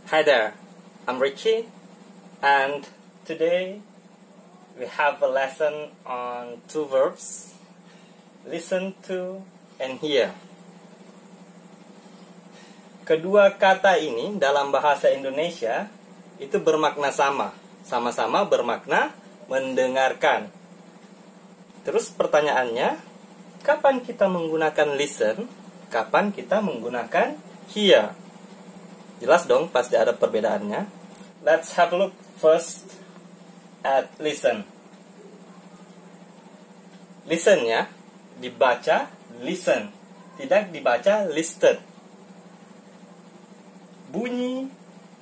Hi there, I'm Ricky, and today we have a lesson on two verbs, listen to and hear. Kedua kata ini dalam bahasa Indonesia itu bermakna sama-sama bermakna mendengarkan. Terus pertanyaannya, kapan kita menggunakan listen, kapan kita menggunakan hear? Jelas dong, pasti ada perbedaannya. Let's have a look first at listen. Listen ya, dibaca listen, tidak dibaca listed. Bunyi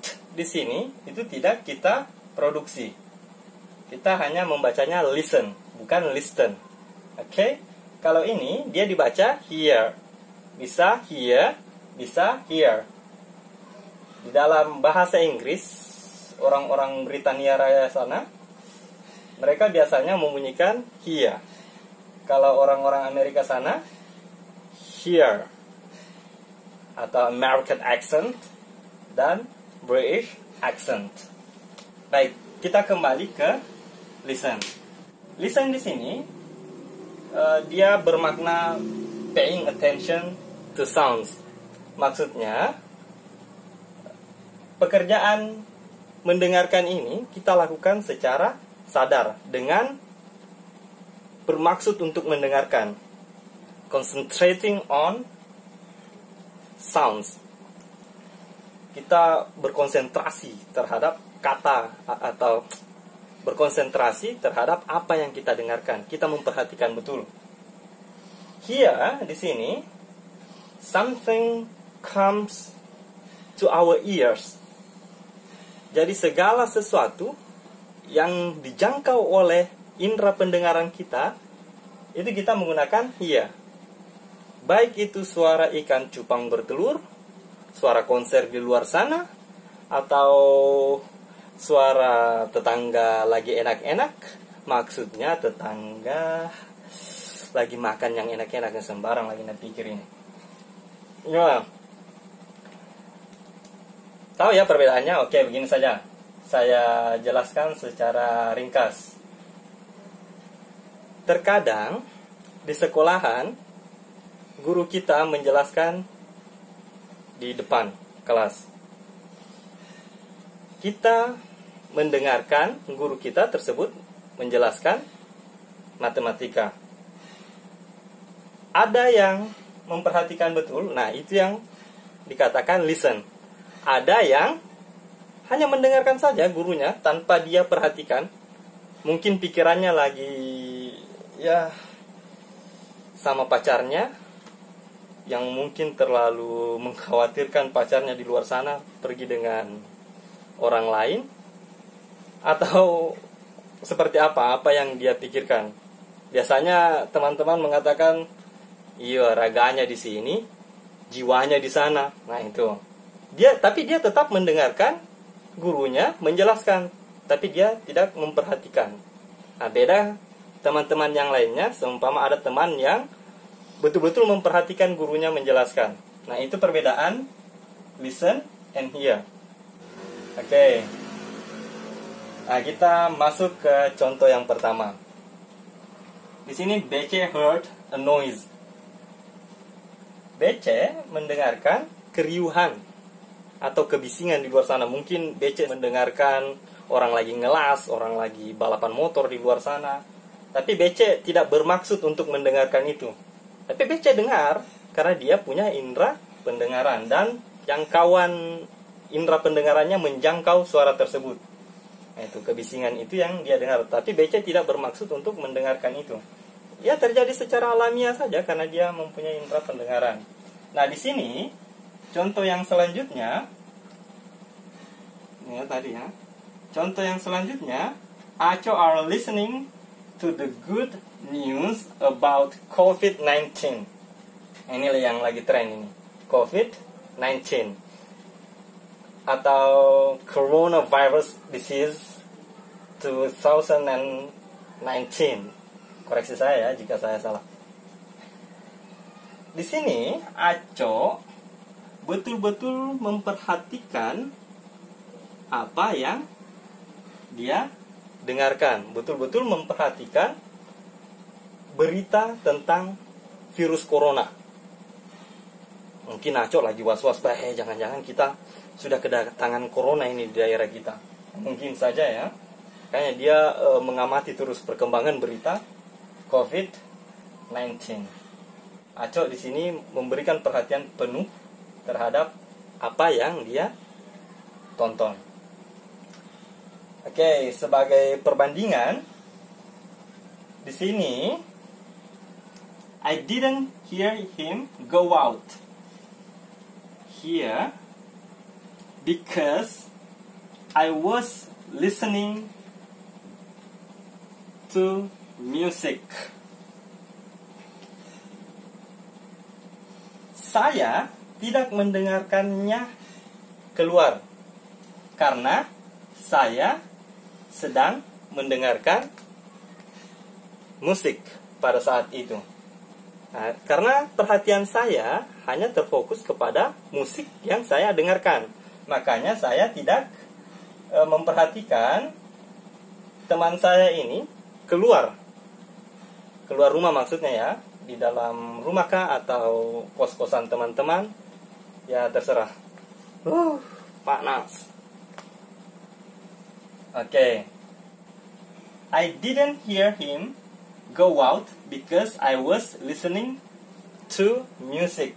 t di sini itu tidak kita produksi. Kita hanya membacanya listen, bukan listen. Oke? Kalau ini dia dibaca hear. Bisa hear, bisa hear. Di dalam bahasa Inggris, orang-orang Britania Raya sana, mereka biasanya membunyikan hear. Kalau orang-orang Amerika sana, hear. Atau American accent dan British accent. Baik, kita kembali ke listen. Listen di sini, dia bermakna paying attention to sounds. Maksudnya, pekerjaan mendengarkan ini kita lakukan secara sadar dengan bermaksud untuk mendengarkan. Concentrating on sounds. Kita berkonsentrasi terhadap kata atau berkonsentrasi terhadap apa yang kita dengarkan. Kita memperhatikan betul. Here di sini something comes to our ears. Jadi segala sesuatu yang dijangkau oleh indera pendengaran kita, itu kita menggunakan hear. Baik itu suara ikan cupang bertelur, suara konser di luar sana, atau suara tetangga lagi enak-enak. Maksudnya tetangga lagi makan yang enak-enak, sembarang lagi pikir ini. Ya. Tahu ya perbedaannya? Oke, begini saja. Saya jelaskan secara ringkas. Terkadang di sekolahan guru kita menjelaskan di depan kelas. Kita mendengarkan guru kita tersebut menjelaskan matematika. Ada yang memperhatikan betul. Nah, itu yang dikatakan listen. Ada yang hanya mendengarkan saja gurunya tanpa dia perhatikan. Mungkin pikirannya lagi sama pacarnya, yang mungkin terlalu mengkhawatirkan pacarnya di luar sana pergi dengan orang lain, atau seperti apa yang dia pikirkan. Biasanya teman-teman mengatakan, iya, raganya di sini, jiwanya di sana. Nah, itu. Tapi dia tetap mendengarkan gurunya menjelaskan, tapi dia tidak memperhatikan. Nah, beda teman-teman yang lainnya, seumpama ada teman yang betul-betul memperhatikan gurunya menjelaskan. Nah, itu perbedaan listen and hear. Oke. Nah, kita masuk ke contoh yang pertama. Di sini Bece heard a noise. Bece mendengarkan keriuhan atau kebisingan di luar sana. Mungkin Bece mendengarkan orang lagi ngelas, orang lagi balapan motor di luar sana. Tapi Bece tidak bermaksud untuk mendengarkan itu. Tapi Bece dengar karena dia punya indera pendengaran dan jangkauan indera pendengarannya menjangkau suara tersebut. Nah, itu kebisingan itu yang dia dengar. Tapi Bece tidak bermaksud untuk mendengarkan itu. Ya, terjadi secara alamiah saja karena dia mempunyai indera pendengaran. Nah, di sini contoh yang selanjutnya, ini ya tadi ya. Contoh yang selanjutnya, Aco are listening to the good news about COVID-19. Ini yang lagi tren ini, COVID-19 atau coronavirus disease 2019. Koreksi saya ya jika saya salah. Di sini Aco betul-betul memperhatikan apa yang dia dengarkan. Betul-betul memperhatikan berita tentang virus corona. Mungkin Aco lagi was-was, jangan-jangan kita sudah kedatangan corona ini di daerah kita. Mungkin saja ya. Kayaknya dia mengamati terus perkembangan berita COVID-19. Aco di sini memberikan perhatian penuh terhadap apa yang dia tonton. Oke, sebagai perbandingan di sini I didn't hear him go out here because I was listening to music. Saya tidak mendengarkannya keluar karena saya sedang mendengarkan musik pada saat itu. Nah, karena perhatian saya hanya terfokus kepada musik yang saya dengarkan, makanya saya tidak memperhatikan teman saya ini keluar rumah, maksudnya ya, di dalam rumah kah atau kos-kosan teman-teman, ya terserah. Panas. Oke. I didn't hear him go out because I was listening to music.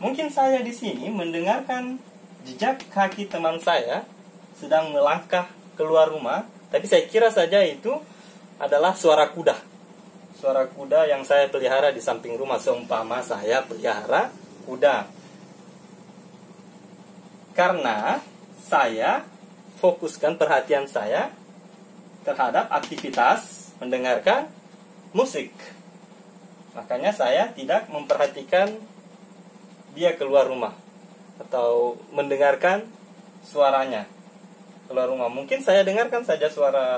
Mungkin saya di sini mendengarkan jejak kaki teman saya sedang melangkah keluar rumah, tapi saya kira saja itu adalah suara kuda. Suara kuda yang saya pelihara di samping rumah, seumpama saya pelihara kuda. Karena saya fokuskan perhatian saya terhadap aktivitas mendengarkan musik, makanya saya tidak memperhatikan dia keluar rumah atau mendengarkan suaranya keluar rumah. Mungkin saya dengarkan saja suara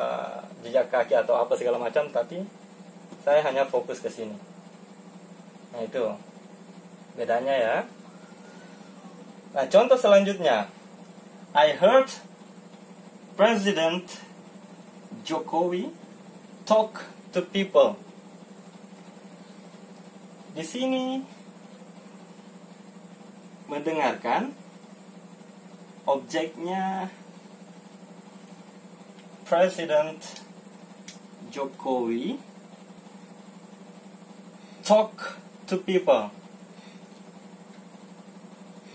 jejak kaki atau apa segala macam, tapi saya hanya fokus ke sini. Nah, itu bedanya ya. Nah, contoh selanjutnya, I heard President Jokowi talk to people. Di sini mendengarkan, objeknya President Jokowi talk to people.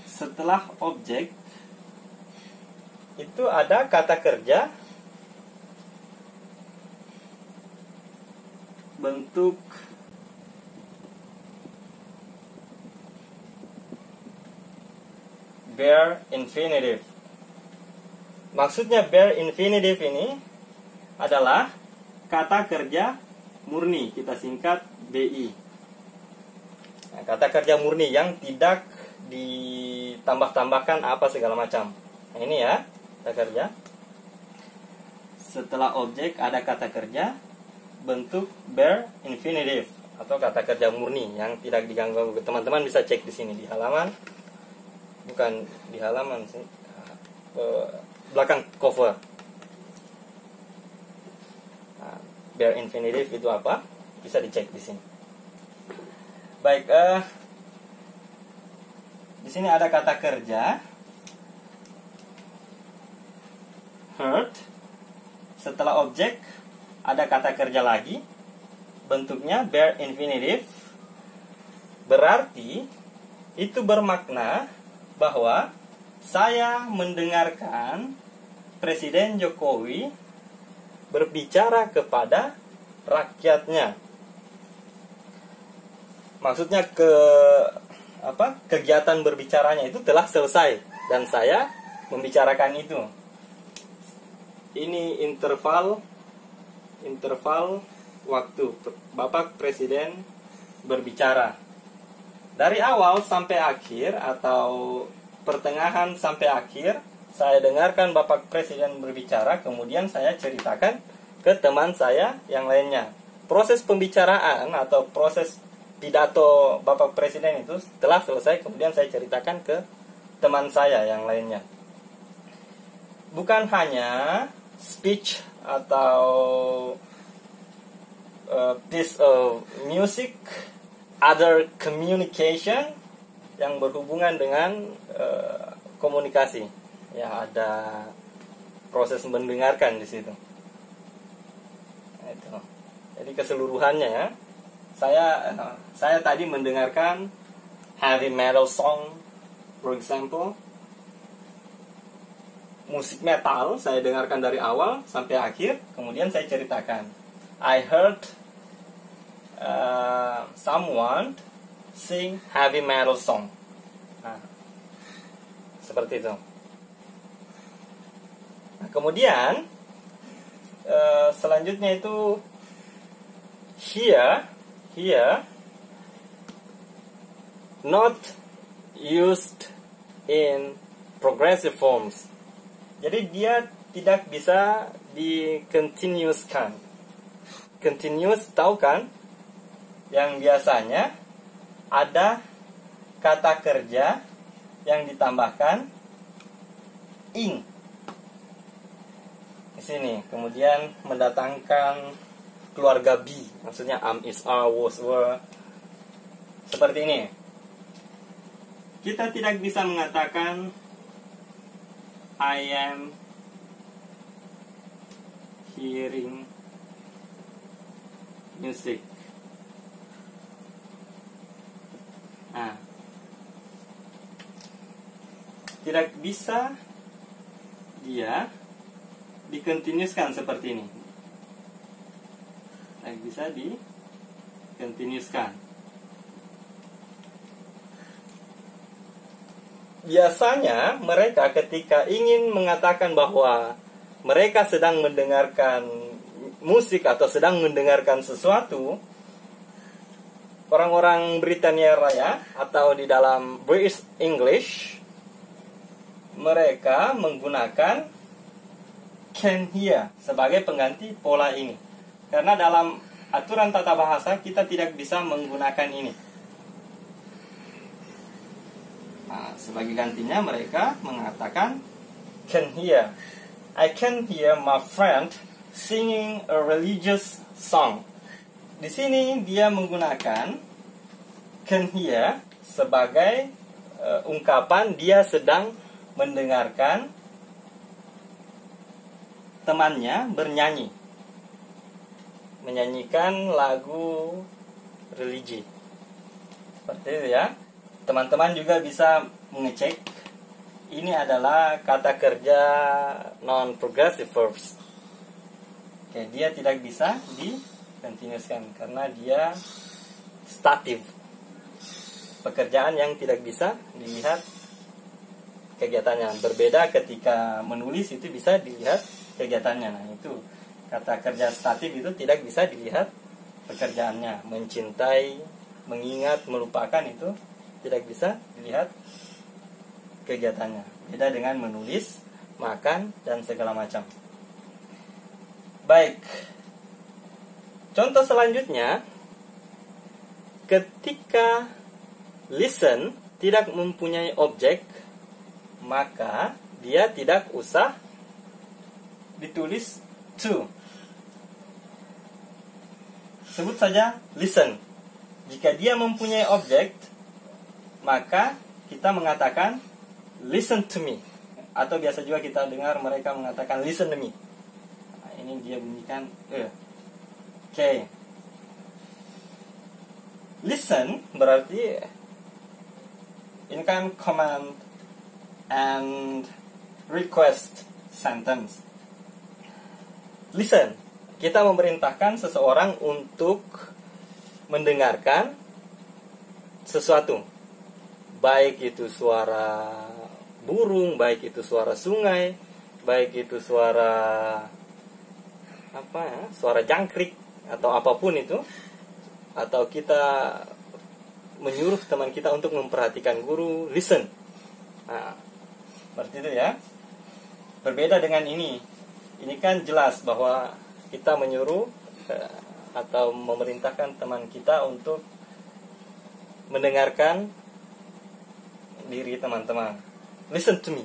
Setelah objek itu ada kata kerja bentuk bare infinitive. Maksudnya bare infinitive ini adalah kata kerja murni, kita singkat BI. Nah, kata kerja murni yang tidak ditambah-tambahkan apa segala macam. Nah, ini ya kata kerja. Setelah objek ada kata kerja bentuk bare infinitive atau kata kerja murni yang tidak diganggu. Teman-teman bisa cek di sini di halaman, bukan di halaman sih, belakang cover. Nah, bare infinitive itu apa? Bisa dicek di sini. Baik, di sini ada kata kerja heard. Setelah objek ada kata kerja lagi, bentuknya bare infinitive. Berarti itu bermakna bahwa saya mendengarkan Presiden Jokowi berbicara kepada rakyatnya. Maksudnya kegiatan berbicaranya itu telah selesai dan saya membicarakan itu. Ini interval waktu Bapak Presiden berbicara. Dari awal sampai akhir atau pertengahan sampai akhir, saya dengarkan Bapak Presiden berbicara, kemudian saya ceritakan ke teman saya yang lainnya. Proses pembicaraan atau proses pidato Bapak Presiden itu telah selesai, kemudian saya ceritakan ke teman saya yang lainnya. bukan hanya speech atau piece of music, other communication yang berhubungan dengan komunikasi. Ya, ada proses mendengarkan di situ. Itu. Jadi keseluruhannya ya, saya tadi mendengarkan heavy metal song, for example, musik metal saya dengarkan dari awal sampai akhir, kemudian saya ceritakan. I heard someone sing heavy metal song. Nah, seperti itu. Nah, kemudian selanjutnya itu here not used in progressive forms. Jadi dia tidak bisa di-continuouskan. Continuous tahu kan? Yang biasanya ada kata kerja yang ditambahkan ing di sini, kemudian mendatangkan keluarga be, maksudnya am, is, are, was, were, seperti ini. Kita tidak bisa mengatakan I am hearing music. Nah, tidak bisa dia dikontinuuskan seperti ini. Tidak bisa dikontinuuskan. Biasanya mereka ketika ingin mengatakan bahwa mereka sedang mendengarkan musik atau sedang mendengarkan sesuatu, orang-orang Britania Raya atau di dalam British English, mereka menggunakan can hear sebagai pengganti pola ini. Karena dalam aturan tata bahasa kita tidak bisa menggunakan ini. Nah, sebagai gantinya mereka mengatakan can hear. I can hear my friend singing a religious song. Di sini dia menggunakan can hear sebagai ungkapan dia sedang mendengarkan temannya bernyanyi, menyanyikan lagu religi. Seperti itu ya. Teman-teman juga bisa mengecek. Ini adalah kata kerja non-progressive verbs. Oke, dia tidak bisa di-continuouskan karena dia statif. Pekerjaan yang tidak bisa dilihat kegiatannya. Berbeda ketika menulis itu bisa dilihat kegiatannya. Nah, itu kata kerja statif itu tidak bisa dilihat pekerjaannya. Mencintai, mengingat, melupakan itu tidak bisa dilihat kegiatannya. Beda dengan menulis, makan, dan segala macam. Baik. Contoh selanjutnya, ketika listen tidak mempunyai objek, maka dia tidak usah ditulis to. Sebut saja listen. Jika dia mempunyai objek, maka kita mengatakan listen to me. Atau biasa juga kita dengar mereka mengatakan listen to me. Nah, ini dia bunyikan Oke. Listen berarti ini kan command and request sentence. Listen, kita memerintahkan seseorang untuk mendengarkan sesuatu. Baik itu suara burung, baik itu suara sungai, baik itu suara suara jangkrik atau apapun itu, atau kita menyuruh teman kita untuk memperhatikan guru, listen. Nah, seperti itu ya. Berbeda dengan ini. Ini kan jelas bahwa kita menyuruh atau memerintahkan teman kita untuk mendengarkan diri teman-teman. Listen to me.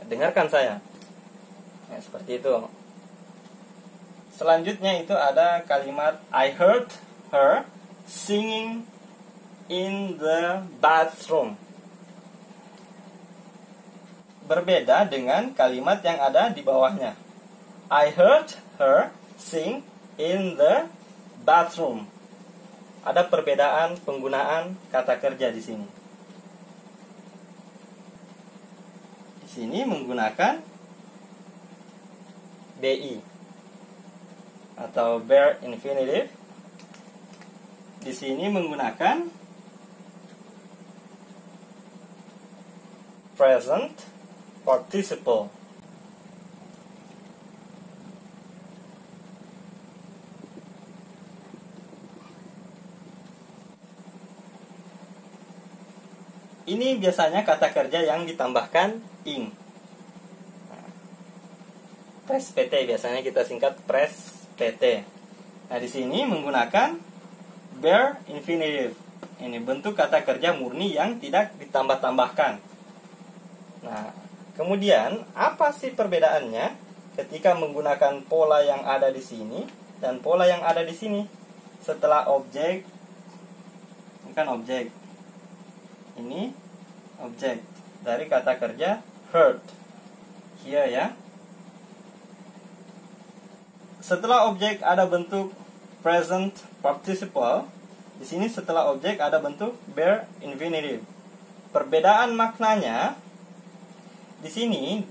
Dengarkan saya. Nah, seperti itu. Selanjutnya itu ada kalimat I heard her singing in the bathroom. Berbeda dengan kalimat yang ada di bawahnya. I heard her sing in the bathroom. Ada perbedaan penggunaan kata kerja di sini. Di sini menggunakan BI atau bare infinitive. Di sini menggunakan present participle. Ini biasanya kata kerja yang ditambahkan ing. Pres PT biasanya kita singkat pres PT. Nah, di sini menggunakan bare infinitive. Ini bentuk kata kerja murni yang tidak ditambah-tambahkan. Nah, kemudian apa sih perbedaannya ketika menggunakan pola yang ada di sini dan pola yang ada di sini? Setelah objek, ini kan objek. Ini objek dari kata kerja heard. Here ya. Setelah objek ada bentuk present participle. Di sini setelah objek ada bentuk bare infinitive. Perbedaan maknanya di sini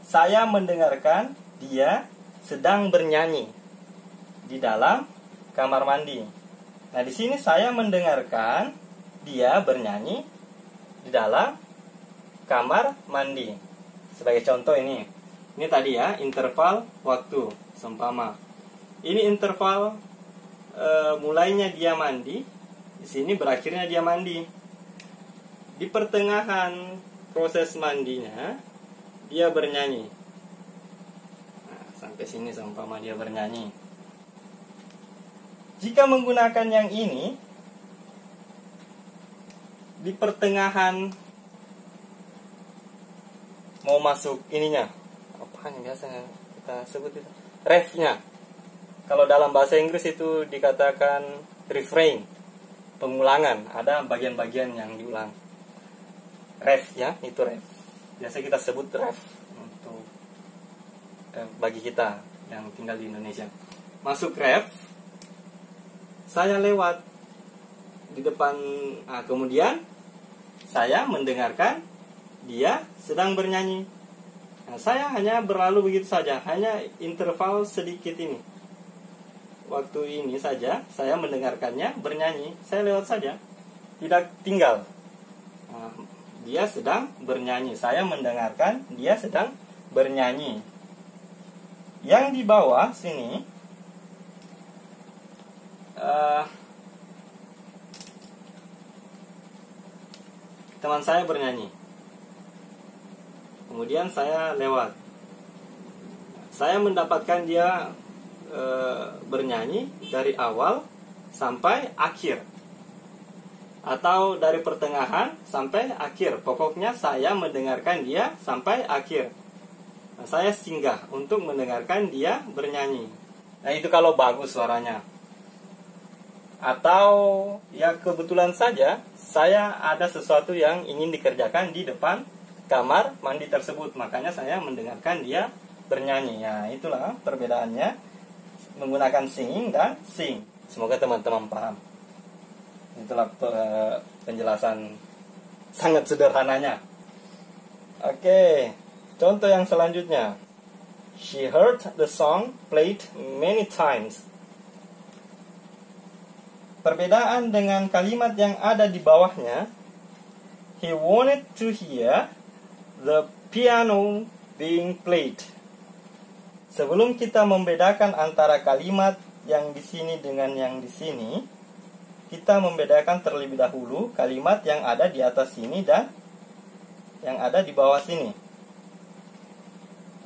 saya mendengarkan dia sedang bernyanyi di dalam kamar mandi. Nah, di sini saya mendengarkan dia bernyanyi di dalam kamar mandi. Sebagai contoh ini tadi ya interval waktu seumpama. Ini interval mulainya dia mandi, di sini berakhirnya dia mandi. Di pertengahan proses mandinya dia bernyanyi. Nah, sampai sini seumpama dia bernyanyi. Jika menggunakan yang ini di pertengahan mau masuk ininya, apa yang biasa kita sebut itu, refnya. Kalau dalam bahasa Inggris itu dikatakan refrain, pengulangan, ada bagian-bagian yang diulang. Ref ya, itu ref. Biasa kita sebut ref untuk bagi kita yang tinggal di Indonesia. Masuk ref, saya lewat di depan, kemudian saya mendengarkan dia sedang bernyanyi. Nah, saya hanya berlalu begitu saja, hanya interval sedikit ini. Waktu ini saja saya mendengarkannya bernyanyi, saya lewat saja, tidak tinggal. Nah, dia sedang bernyanyi, saya mendengarkan dia sedang bernyanyi. Yang di bawah sini teman saya bernyanyi, kemudian saya lewat. Saya mendapatkan dia bernyanyi dari awal sampai akhir, atau dari pertengahan sampai akhir. Pokoknya saya mendengarkan dia sampai akhir. Nah, saya singgah untuk mendengarkan dia bernyanyi. Nah, itu kalau bagus suaranya. Atau ya kebetulan saja saya ada sesuatu yang ingin dikerjakan di depan kamar mandi tersebut, makanya saya mendengarkan dia bernyanyi. Ya, itulah perbedaannya menggunakan singing dan sing. Semoga teman-teman paham. Itulah penjelasan sangat sederhananya. Oke, contoh yang selanjutnya. She heard the song played many times. Perbedaan dengan kalimat yang ada di bawahnya, he wanted to hear the piano being played. Sebelum kita membedakan antara kalimat yang di sini dengan yang di sini, kita membedakan terlebih dahulu kalimat yang ada di atas sini dan yang ada di bawah sini.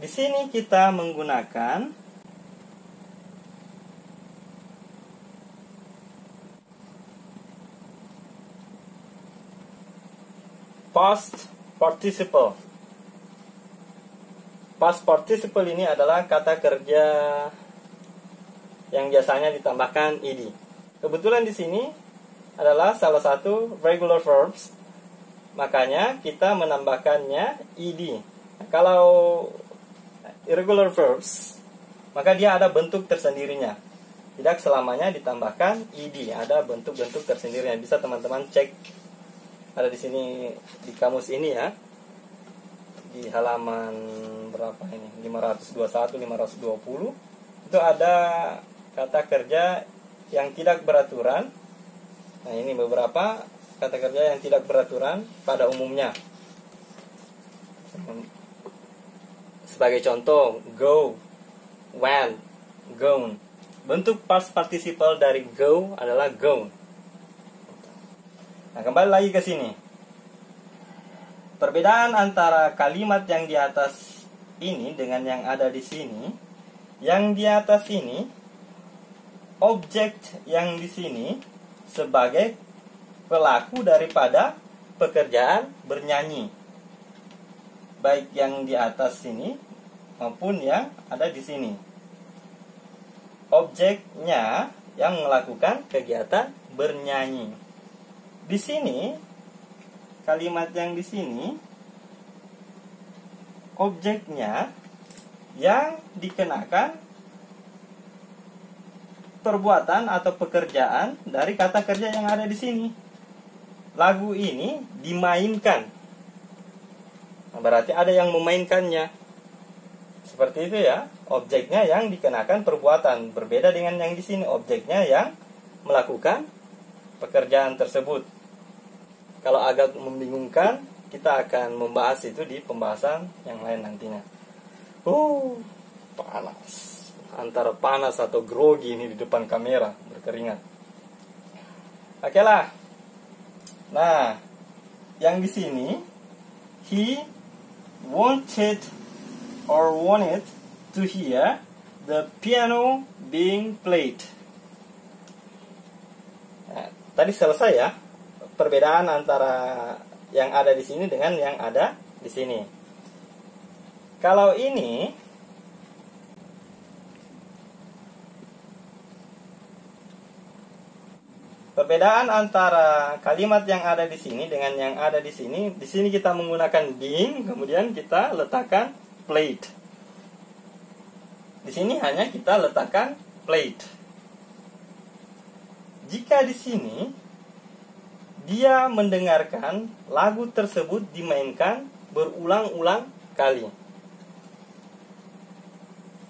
Di sini kita menggunakan past participle. past participle ini adalah kata kerja yang biasanya ditambahkan ed. Kebetulan di sini adalah salah satu regular verbs, makanya kita menambahkannya ed. Kalau irregular verbs, maka dia ada bentuk tersendirinya. Tidak selamanya ditambahkan ed, ada bentuk-bentuk tersendirinya. Bisa teman-teman cek, ada di sini di kamus ini ya, di halaman berapa ini, 521, 520, itu ada kata kerja yang tidak beraturan. Nah, ini beberapa kata kerja yang tidak beraturan pada umumnya. Sebagai contoh, go, went, gone. Bentuk past participle dari go adalah gone. Nah, kembali lagi ke sini. Perbedaan antara kalimat yang di atas ini dengan yang ada di sini. Yang di atas ini, objek yang di sini sebagai pelaku daripada pekerjaan bernyanyi. Baik yang di atas sini maupun yang ada di sini. Objeknya yang melakukan kegiatan bernyanyi. Di sini, kalimat yang di sini, objeknya yang dikenakan perbuatan atau pekerjaan dari kata kerja yang ada di sini. Lagu ini dimainkan. Nah, berarti ada yang memainkannya. Seperti itu ya. Objeknya yang dikenakan perbuatan. Berbeda dengan yang di sini. Objeknya yang melakukan pekerjaan tersebut. Kalau agak membingungkan, kita akan membahas itu di pembahasan yang lain nantinya. Panas. Antara panas atau grogi ini di depan kamera, berkeringat. Oke lah. Nah, yang di sini, he wanted to hear the piano being played. Nah, tadi selesai ya perbedaan antara yang ada di sini dengan yang ada di sini. Kalau ini, perbedaan antara kalimat yang ada di sini dengan yang ada di sini kita menggunakan being, kemudian kita letakkan played. Di sini hanya kita letakkan played. Jika di sini dia mendengarkan lagu tersebut dimainkan berulang-ulang kali.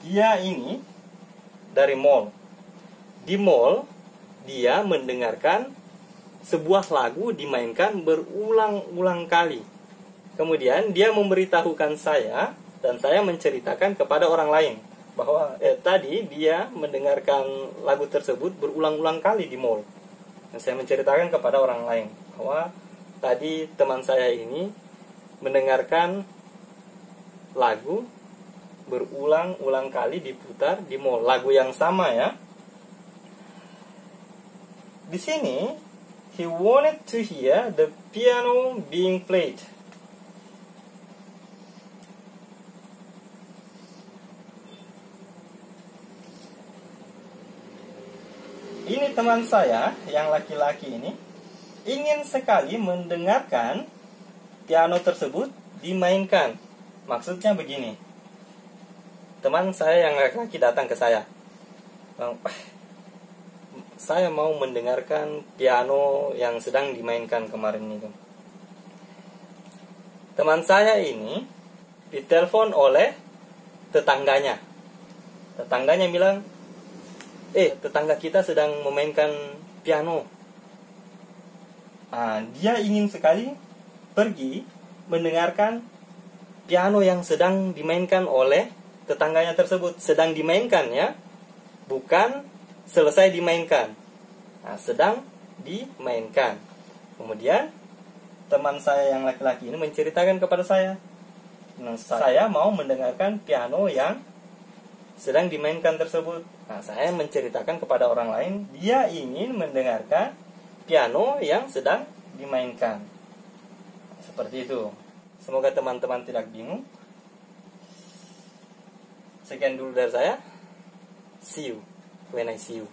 Dia ini dari mall. Di mall dia mendengarkan sebuah lagu dimainkan berulang-ulang kali. Kemudian dia memberitahukan saya dan saya menceritakan kepada orang lain bahwa tadi dia mendengarkan lagu tersebut berulang-ulang kali di mall. Dan saya menceritakan kepada orang lain bahwa tadi teman saya ini mendengarkan lagu berulang-ulang kali diputar di mall. Lagu yang sama ya. Di sini, he wanted to hear the piano being played. Ini teman saya yang laki-laki ini ingin sekali mendengarkan piano tersebut dimainkan. Maksudnya begini. Teman saya yang laki-laki datang ke saya. Bang, saya mau mendengarkan piano yang sedang dimainkan kemarin itu. Teman saya ini ditelepon oleh tetangganya. Tetangganya bilang, tetangga kita sedang memainkan piano. Dia ingin sekali pergi mendengarkan piano yang sedang dimainkan oleh tetangganya tersebut. Sedang dimainkan ya, bukan selesai dimainkan. Sedang dimainkan. Kemudian teman saya yang laki-laki ini menceritakan kepada saya, saya mau mendengarkan piano yang sedang dimainkan tersebut. Saya menceritakan kepada orang lain, dia ingin mendengarkan piano yang sedang dimainkan. Seperti itu. Semoga teman-teman tidak bingung. Sekian dulu dari saya. See you when I see you.